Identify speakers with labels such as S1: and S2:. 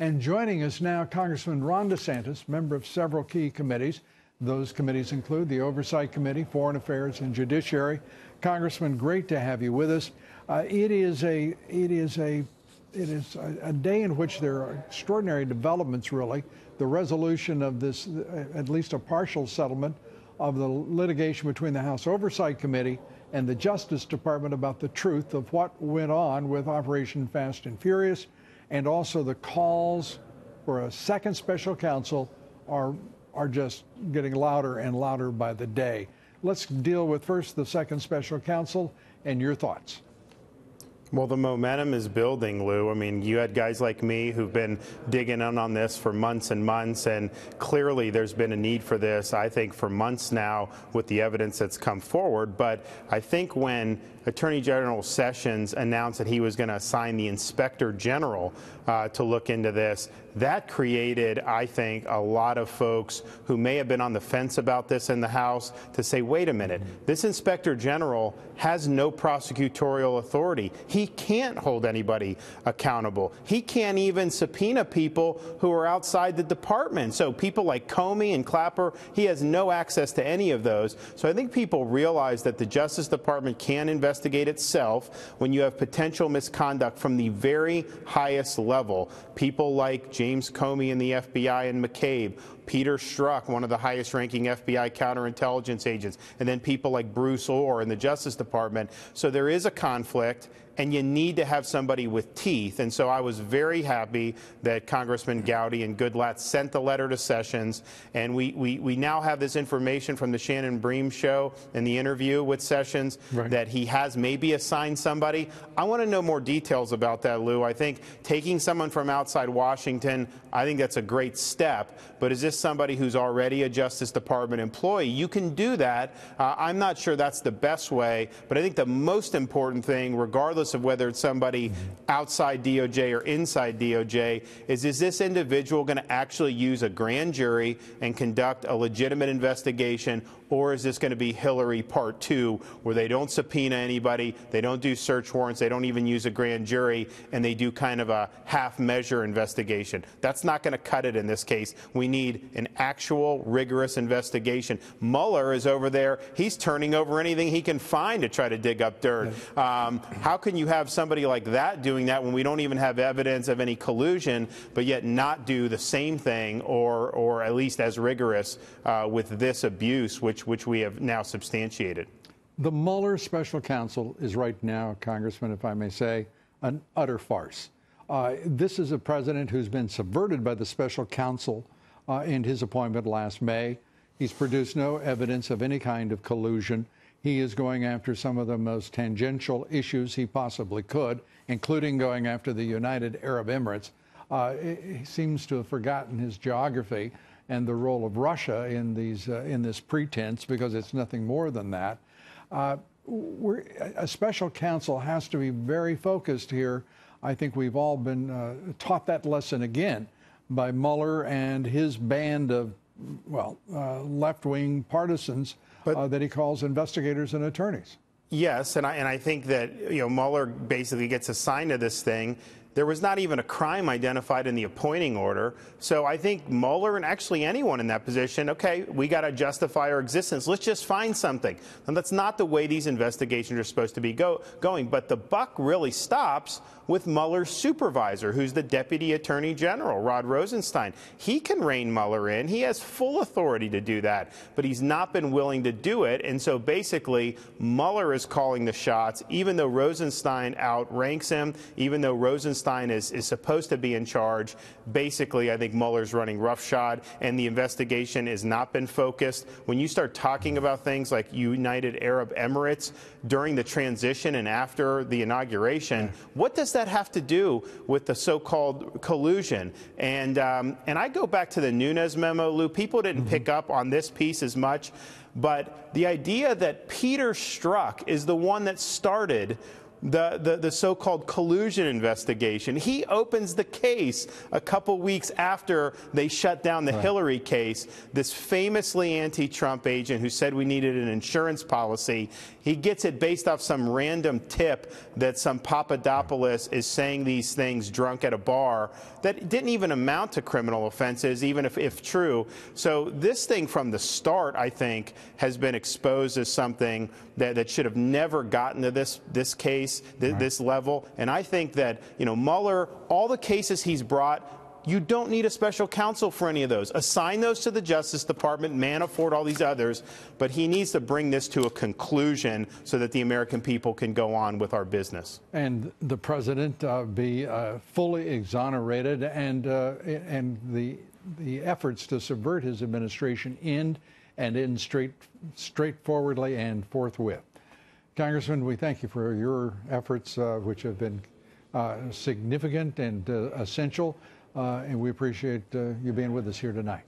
S1: And joining us now, Congressman Ron DeSantis, member of several key committees. Those committees include the Oversight Committee, Foreign Affairs, and Judiciary. Congressman, great to have you with us. It is a day in which there are extraordinary developments, really. The resolution of this, at least a partial settlement of the litigation between the House Oversight Committee and the Justice Department about the truth of what went on with Operation Fast and Furious, and also the calls for a second special counsel are just getting louder and louder by the day. Let's deal with first the second special counsel and your thoughts.
S2: Well, the momentum is building, Lou. I mean, you had guys like me who've been digging in on this for months and months, and clearly there's been a need for this, I think, for months now with the evidence that's come forward. But I think when Attorney General Sessions announced that he was going to assign the Inspector General to look into this, that created, I think, a lot of folks who may have been on the fence about this in the House to say, wait a minute, this Inspector General has no prosecutorial authority. He can't hold anybody accountable. He can't even subpoena people who are outside the department. So people like Comey and Clapper, he has no access to any of those. So I think people realize that the Justice Department can investigate itself when you have potential misconduct from the very highest level. People like James Comey in the FBI and McCabe, Peter Strzok, one of the highest-ranking FBI counterintelligence agents, and then people like Bruce Orr in the Justice Department. So there is a conflict, and you need to have somebody with teeth. And so I was very happy that Congressman Gowdy and Goodlatte sent the letter to Sessions, and we now have this information from the Shannon Bream show and the interview with Sessions that he has maybe assigned somebody. I want to know more details about that, Lou. I think taking someone from outside Washington, I think that's a great step. But is this somebody who's already a Justice Department employee? You can do that. I'm not sure that's the best way, but I think the most important thing, regardless of whether it's somebody outside DOJ or inside DOJ, is this individual going to actually use a grand jury and conduct a legitimate investigation, or is this going to be Hillary Part 2, where they don't subpoena anybody, they don't do search warrants, they don't even use a grand jury, and they do kind of a half-measure investigation? That's not going to cut it in this case. We need an actual, rigorous investigation. Mueller is over there. He's turning over anything he can find to try to dig up dirt. How can you have somebody like that doing that when we don't even have evidence of any collusion, but yet not do the same thing or at least as rigorous with this abuse, which we have now substantiated?
S1: The Mueller special counsel is right now, Congressman, if I may say, an utter farce. This is a president who's been subverted by the special counsel in his appointment last May. He's produced no evidence of any kind of collusion. He is going after some of the most tangential issues he possibly could, including going after the United Arab Emirates. He seems to have forgotten his geography and the role of Russia in this pretense, because it's nothing more than that. A special counsel has to be very focused here. I think we've all been taught that lesson again by Mueller and his band of, left-wing partisans that he calls investigators and attorneys.
S2: Yes, and I think that Mueller basically gets assigned to this thing. There was not even a crime identified in the appointing order. So I think Mueller, and actually anyone in that position, okay, we got to justify our existence. Let's just find something. And that's not the way these investigations are supposed to be going. But the buck really stops with Mueller's supervisor, who's the Deputy Attorney General, Rod Rosenstein. He can rein Mueller in. He has full authority to do that, but he's not been willing to do it. And so basically, Mueller is calling the shots, even though Rosenstein outranks him, even though Rosenstein is supposed to be in charge. Basically, I think Mueller's running roughshod, and the investigation has not been focused. When you start talking about things like United Arab Emirates during the transition and after the inauguration, what does that have to do with the so-called collusion? And I go back to the Nunes memo, Lou. People didn't pick up on this piece as much, but the idea that Peter Strzok is the one that started the so-called collusion investigation. He opens the case a couple weeks after they shut down the Hillary case. This famously anti-Trump agent who said we needed an insurance policy, He gets it based off some random tip that some Papadopoulos is saying these things drunk at a bar that didn't even amount to criminal offenses, even if true. So this thing from the start, I think, has been exposed as something that should have never gotten to this case, this level. And I think that, Mueller, all the cases he's brought, you don't need a special counsel for any of those. Assign those to the Justice Department, Manafort, all these others. But he needs to bring this to a conclusion so that the American people can go on with our business. And
S1: the president be fully exonerated, and the efforts to subvert his administration end straightforwardly and forthwith. Congressman, we thank you for your efforts, which have been significant and essential. And we appreciate you being with us here tonight.